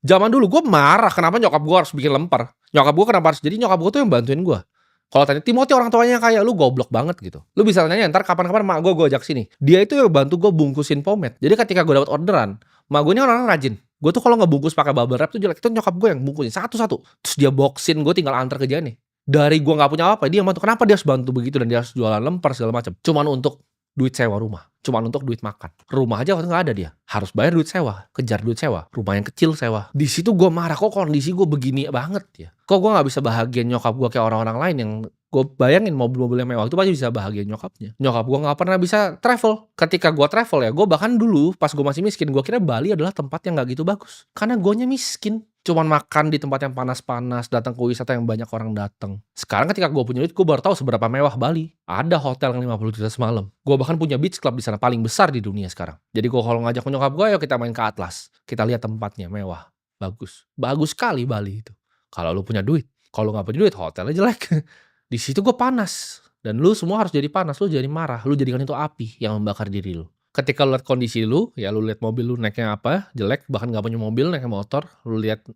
Zaman dulu gue marah kenapa nyokap gue harus bikin lemper. Nyokap gue kenapa harus jadi nyokap gue tuh yang bantuin gue. Kalau tanya Timothy orang tuanya kayak lu goblok banget gitu. Lu bisa tanya entar kapan-kapan mak gue ajak sini. Dia itu yang bantu gue bungkusin pomade. Jadi ketika gue dapat orderan, mak gue ini orang rajin. Gue tuh kalau ngebungkus pakai bubble wrap tuh jelek. Itu nyokap gue yang bungkusin satu-satu. Terus dia boxin, gue tinggal antar kerjaannya. Dari gue nggak punya apa, dia yang bantu. Kenapa dia harus bantu begitu dan dia harus jualan lemper segala macam? Cuman untuk duit sewa rumah, cuman untuk duit makan. Rumah aja waktu nggak ada dia, harus bayar duit sewa, kejar duit sewa, rumah yang kecil sewa. Di situ gue marah, kok kondisi gue begini banget ya? Kok gue nggak bisa bahagian nyokap gue kayak orang-orang lain yang gue bayangin mobil-mobil yang mewah itu pasti bisa bahagian nyokapnya. Nyokap gue nggak pernah bisa travel. Ketika gue travel ya, gue bahkan dulu pas gue masih miskin, gue kira Bali adalah tempat yang nggak gitu bagus, karena gue miskin. Cuman makan di tempat yang panas-panas, datang ke wisata yang banyak orang datang. Sekarang ketika gue punya duit, gue baru tahu seberapa mewah Bali. Ada hotel yang 50 juta semalam. Gue bahkan punya beach club di sana paling besar di dunia sekarang. Jadi gue kalau ngajak nyokap gue, ayo kita main ke Atlas. Kita lihat tempatnya mewah, bagus, bagus sekali Bali itu. Kalau lu punya duit, kalau nggak punya duit, hotelnya jelek. Di situ gue panas, dan lu semua harus jadi panas, lu jadi marah, lu jadikan itu api yang membakar diri lu. Ketika lu lihat kondisi lu, ya lu lihat mobil lu naiknya apa, jelek, bahkan gak punya mobil, naiknya motor, lu lihat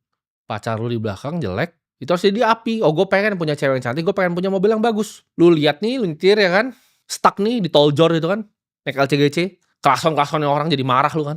pacar lu di belakang jelek, itu harus jadi api. Oh gue pengen punya cewek yang cantik, gue pengen punya mobil yang bagus. Lu lihat nih, lu nyetir ya kan, stuck nih di tol jor itu kan, naik LCGC, kelason-kelason orang jadi marah lu kan.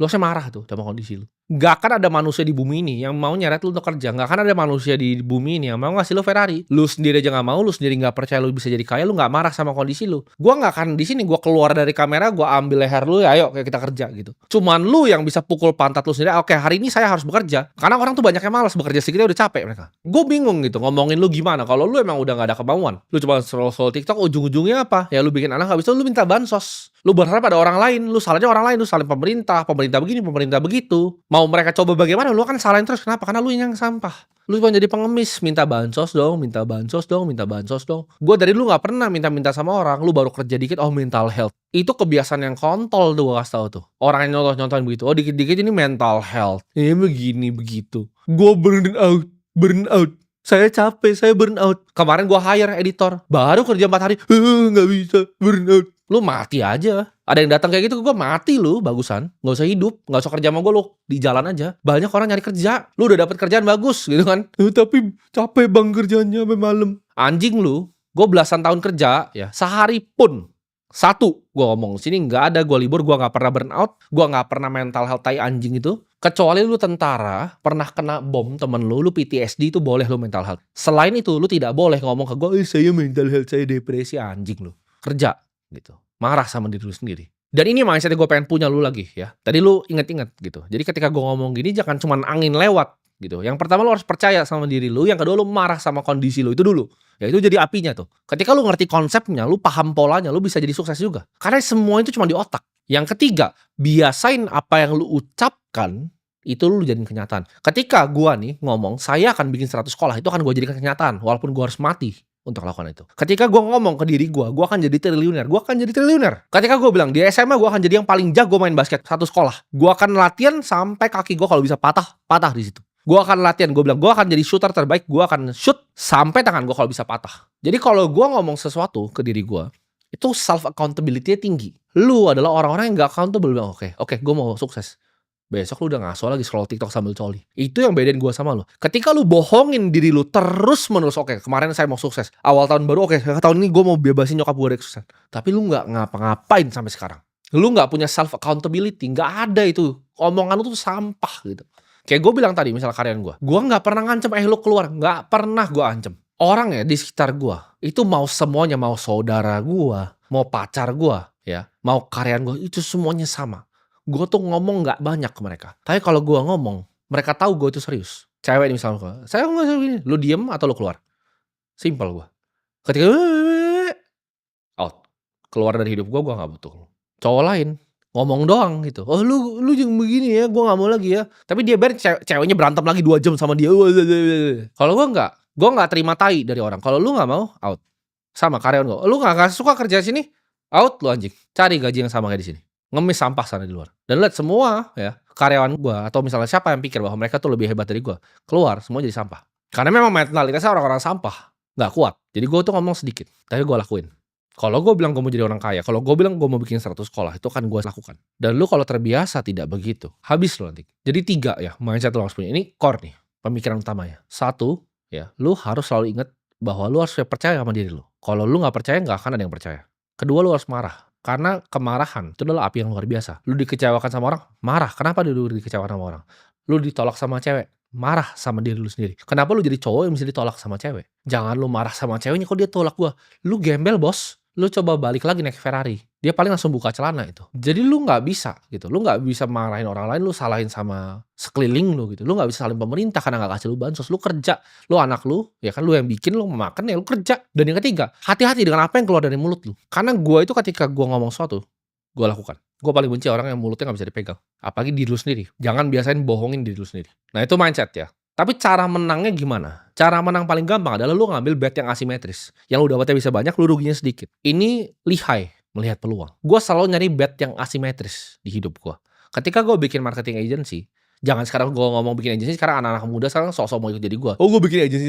Lu harusnya marah tuh sama kondisi lu. Gak akan ada manusia di bumi ini yang mau nyeret lu untuk kerja. Gak akan ada manusia di bumi ini yang mau ngasih lu Ferrari. Lu sendiri aja gak mau, lu sendiri gak percaya lu bisa jadi kaya, lu gak marah sama kondisi lu. Gua gak akan di sini, gua keluar dari kamera, gua ambil leher lu, ayo kayak kita kerja gitu. Cuman lu yang bisa pukul pantat lu sendiri, oke hari ini saya harus bekerja. Karena orang tuh banyak yang malas bekerja sedikit udah capek mereka. Gue bingung gitu ngomongin lu gimana kalau lu emang udah gak ada kemauan. Lu cuma scroll TikTok, ujung-ujungnya apa? Ya lu bikin anak, habis itu lu minta bansos. Lu berharap ada orang lain, lu salahnya orang lain, lu salahin pemerintah begini, pemerintah begitu. Mau mereka coba bagaimana, lu kan salahin terus. Kenapa? Karena lu yang sampah. Lu cuma jadi pengemis, minta bansos dong, minta bansos dong, minta bansos dong. Gue dari dulu gak pernah minta-minta sama orang, lu baru kerja dikit, oh mental health. Itu kebiasaan yang kontol tuh gue kasih tau tuh. Orang yang nyontoh-nyontohin begitu, oh dikit-dikit ini mental health. Begini, begitu. Gue burn out. Saya capek, saya burn out. Kemarin gue hire editor, baru kerja 4 hari, gak bisa, burn out. Lu mati aja. Ada yang datang kayak gitu ke gue, mati lu, bagusan. Gak usah hidup, gak usah kerja sama gue lu. Di jalan aja. Banyak orang nyari kerja. Lu udah dapet kerjaan bagus gitu kan. Tapi capek bang kerjanya sampai malam. Anjing lu. Gue belasan tahun kerja ya, sehari pun satu gue ngomong sini nggak ada gue libur, gue nggak pernah burn out, gue nggak pernah mental health tai anjing itu. Kecuali lu tentara, pernah kena bom temen lu PTSD itu boleh lu mental health. Selain itu lu tidak boleh ngomong ke gue, saya mental health, saya depresi, anjing lu. Kerja gitu, marah sama diri lu sendiri. Dan ini mindset gue pengen punya lu lagi ya. Tadi lu inget-inget gitu. Jadi ketika gue ngomong gini jangan cuman angin lewat gitu. Yang pertama lu harus percaya sama diri lu, yang kedua lu marah sama kondisi lu itu dulu. Ya itu jadi apinya tuh. Ketika lu ngerti konsepnya, lu paham polanya, lu bisa jadi sukses juga. Karena semua itu cuma di otak. Yang ketiga, biasain apa yang lu ucapkan itu lu jadiin kenyataan. Ketika gua nih ngomong, saya akan bikin 100 sekolah, itu akan gua jadikan kenyataan walaupun gua harus mati untuk lakukan itu. Ketika gua ngomong ke diri gua akan jadi triliuner, gua akan jadi triliuner. Ketika gua bilang di SMA gua akan jadi yang paling jago main basket satu sekolah. Gua akan latihan sampai kaki gua kalau bisa patah di situ. Gue akan latihan, gue bilang gue akan jadi shooter terbaik, gue akan shoot sampai tangan gue kalau bisa patah. Jadi kalau gue ngomong sesuatu ke diri gue, itu self accountability-nya tinggi. Lu adalah orang-orang yang gak accountable. Bilang oke, gue mau sukses. Besok lu udah ngaso lagi scroll TikTok sambil coli. Itu yang bedain gue sama lu. Ketika lu bohongin diri lu terus menerus, oke, kemarin saya mau sukses, awal tahun baru, oke, tahun ini gue mau bebasin nyokap gue dari kesuksesan. Tapi lu gak ngapa-ngapain sampai sekarang. Lu gak punya self accountability, gak ada itu. Omongan lu tuh sampah gitu. Kayak gue bilang tadi, misal karyawan gue gak pernah ngancem, lu keluar, gak pernah gue ancem. Orang ya di sekitar gue, itu mau semuanya, mau saudara gue, mau pacar gue, ya, mau karyawan gue, itu semuanya sama. Gue tuh ngomong gak banyak ke mereka. Tapi kalau gue ngomong, mereka tahu gue itu serius. Cewek nih misalnya gue, saya gak gini, lu diem atau lu keluar? Simple gue. Ketika out, keluar dari hidup gue gak butuh. Cowok lain ngomong doang gitu. Oh lu jangan begini ya, gue gak mau lagi ya. Tapi dia ceweknya berantem lagi 2 jam sama dia. Kalau gue gak terima tai dari orang. Kalau lu gak mau, out. Sama karyawan gue, lu gak suka kerja sini, out lu anjing. Cari gaji yang sama kayak di sini. Ngemis sampah sana di luar. Dan lihat semua ya, karyawan gue atau misalnya siapa yang pikir bahwa mereka tuh lebih hebat dari gue, keluar semua jadi sampah. Karena memang mentalitasnya orang-orang sampah, gak kuat. Jadi gue tuh ngomong sedikit, tapi gue lakuin. Kalau gue bilang gue mau jadi orang kaya, kalau gue bilang gue mau bikin 100 sekolah, itu akan gue lakukan. Dan lu kalau terbiasa tidak begitu, habis lu nanti. Jadi 3 ya, mindset lu harus punya. Ini core nih, pemikiran utamanya. Satu, ya, lu harus selalu ingat bahwa lu harus percaya sama diri lu. Kalau lu nggak percaya, nggak akan ada yang percaya. Kedua, lu harus marah. Karena kemarahan itu adalah api yang luar biasa. Lu dikecewakan sama orang, marah. Kenapa lu dikecewakan sama orang? Lu ditolak sama cewek, marah sama diri lu sendiri. Kenapa lu jadi cowok yang bisa ditolak sama cewek? Jangan lu marah sama ceweknya, kok dia tolak gua. Lu gembel bos. Lu coba balik lagi naik Ferrari, dia paling langsung buka celana itu. Jadi lu nggak bisa gitu, lu nggak bisa marahin orang lain, lu salahin sama sekeliling lu gitu. Lu nggak bisa salahin pemerintah karena nggak kasih lu bansos, lu kerja. Lu anak lu, ya kan lu yang bikin, lu mau makan ya lu kerja. Dan yang ketiga, hati-hati dengan apa yang keluar dari mulut lu. Karena gua itu ketika gua ngomong sesuatu, gua lakukan. Gua paling benci orang yang mulutnya nggak bisa dipegang. Apalagi diri lu sendiri. Jangan biasain bohongin diri lu sendiri. Nah itu mindset ya. Tapi cara menangnya gimana? Cara menang paling gampang adalah lu ngambil bet yang asimetris. Yang lu dapatnya bisa banyak, lu ruginya sedikit. Ini lihai melihat peluang. Gue selalu nyari bet yang asimetris di hidup gue. Ketika gue bikin marketing agency, jangan sekarang gue ngomong bikin agency, sekarang anak-anak muda sekarang sok-sok mau ikut jadi gue. Oh gue bikin agency,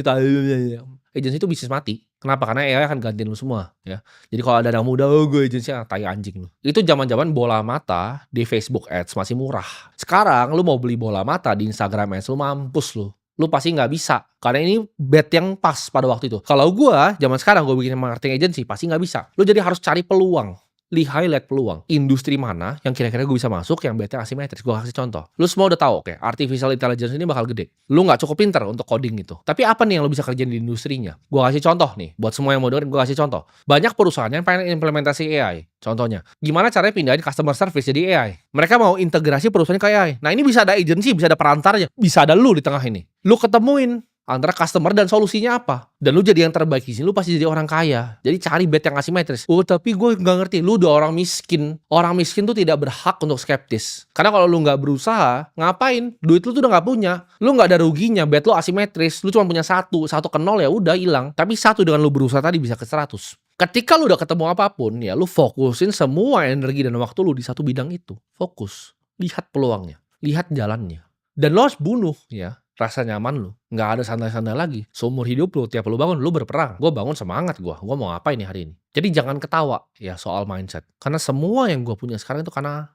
agency itu bisnis mati. Kenapa? Karena AI akan gantiin lu semua. Ya. Jadi kalau ada anak muda, oh gue agency, tai anjing lu. Itu zaman-zaman bola mata di Facebook Ads masih murah. Sekarang lu mau beli bola mata di Instagram Ads, lu mampus lu. Lu pasti nggak bisa. Karena ini bet yang pas pada waktu itu. Kalau gua, zaman sekarang gua bikin marketing agency, pasti nggak bisa. Lu jadi harus cari peluang. Lihai lihat peluang. Industri mana yang kira-kira gue bisa masuk yang betnya asimetris. Gue kasih contoh. Lu semua udah tahu, oke, artificial intelligence ini bakal gede. Lu nggak cukup pinter untuk coding itu. Tapi apa nih yang lu bisa kerjain di industrinya? Gue kasih contoh nih. Buat semua yang mau dengerin, gue kasih contoh. Banyak perusahaan yang pengen implementasi AI. Contohnya, gimana caranya pindahin customer service jadi AI? Mereka mau integrasi perusahaannya ke AI. Nah ini bisa ada agency, bisa ada perantarnya. Bisa ada lu di tengah ini. Lu ketemuin antara customer dan solusinya apa. Dan lu jadi yang terbaik di sini, lu pasti jadi orang kaya. Jadi cari bet yang asimetris. Oh tapi gue nggak ngerti, lu udah orang miskin. Orang miskin tuh tidak berhak untuk skeptis. Karena kalau lu nggak berusaha, ngapain? Duit lu tuh udah nggak punya. Lu nggak ada ruginya, bet lu asimetris. Lu cuma punya satu ke nol ya udah hilang. Tapi satu dengan lu berusaha tadi bisa ke 100. Ketika lu udah ketemu apapun, ya lu fokusin semua energi dan waktu lu di satu bidang itu. Fokus. Lihat peluangnya. Lihat jalannya. Dan lo harus bunuh ya rasa nyaman lu. Nggak ada santai-santai lagi. Seumur hidup lu, tiap lu bangun, lu berperang. Gue bangun semangat gue. Gue mau ngapain nih hari ini. Jadi jangan ketawa ya soal mindset. Karena semua yang gue punya sekarang itu karena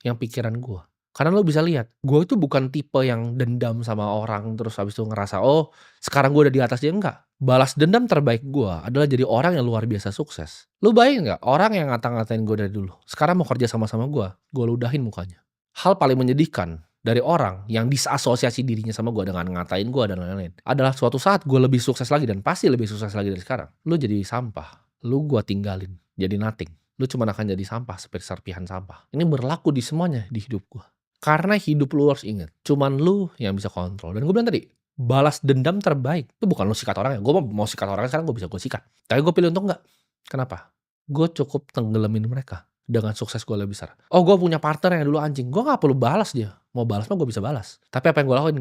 yang pikiran gue. Karena lo bisa lihat, gue itu bukan tipe yang dendam sama orang terus habis itu ngerasa, oh sekarang gue udah di atas dia. Enggak. Balas dendam terbaik gue adalah jadi orang yang luar biasa sukses. Lu bayangin nggak? Orang yang ngata-ngatain gue dari dulu. Sekarang mau kerja sama-sama gue ludahin mukanya. Hal paling menyedihkan dari orang yang disasosiasi dirinya sama gue dengan ngatain gue dan lain-lain adalah suatu saat gue lebih sukses lagi dan pasti lebih sukses lagi dari sekarang. Lu jadi sampah, lu gue tinggalin, jadi nothing. Lu cuma akan jadi sampah seperti serpihan sampah. Ini berlaku di semuanya di hidup gue. Karena hidup lu harus ingat, cuman lu yang bisa kontrol. Dan gue bilang tadi, balas dendam terbaik itu bukan lu sikat orang ya. Gue mau sikat orang sekarang gue bisa gue sikat. Tapi gue pilih untuk enggak. Kenapa? Gue cukup tenggelamin mereka dengan sukses gue lebih besar. Oh gue punya partner yang dulu anjing, gue gak perlu balas dia. Mau balas mah gue bisa balas. Tapi apa yang gue lakuin?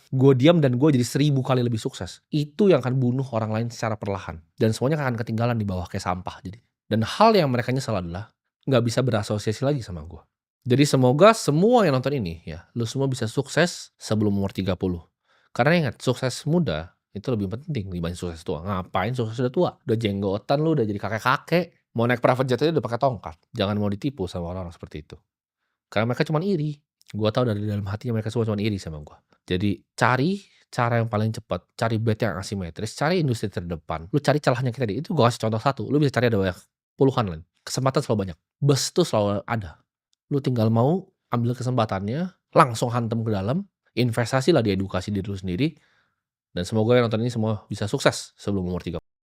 Gue diam dan gue jadi 1000 kali lebih sukses. Itu yang akan bunuh orang lain secara perlahan. Dan semuanya akan ketinggalan di bawah kayak sampah jadi. Dan hal yang mereka nyesel adalah gak bisa berasosiasi lagi sama gue. Jadi semoga semua yang nonton ini ya, lu semua bisa sukses sebelum umur 30. Karena ingat, sukses muda itu lebih penting dibanding sukses tua. Ngapain sukses udah tua? Udah jenggotan lu, udah jadi kakek-kakek. Mau naik private jet aja udah pakai tongkat. Jangan mau ditipu sama orang-orang seperti itu. Karena mereka cuma iri. Gua tahu dari dalam hatinya mereka semua cuma iri sama gua. Jadi cari cara yang paling cepat, cari bet yang asimetris, cari industri terdepan. Lu cari celahnya kita di itu. Gua kasih contoh satu. Lu bisa cari ada banyak, puluhan lain. Kesempatan selalu banyak. Bus tuh selalu ada. Lu tinggal mau ambil kesempatannya, langsung hantam ke dalam, investasi lah di edukasi diri lu sendiri. Dan semoga yang nonton ini semua bisa sukses sebelum umur 30.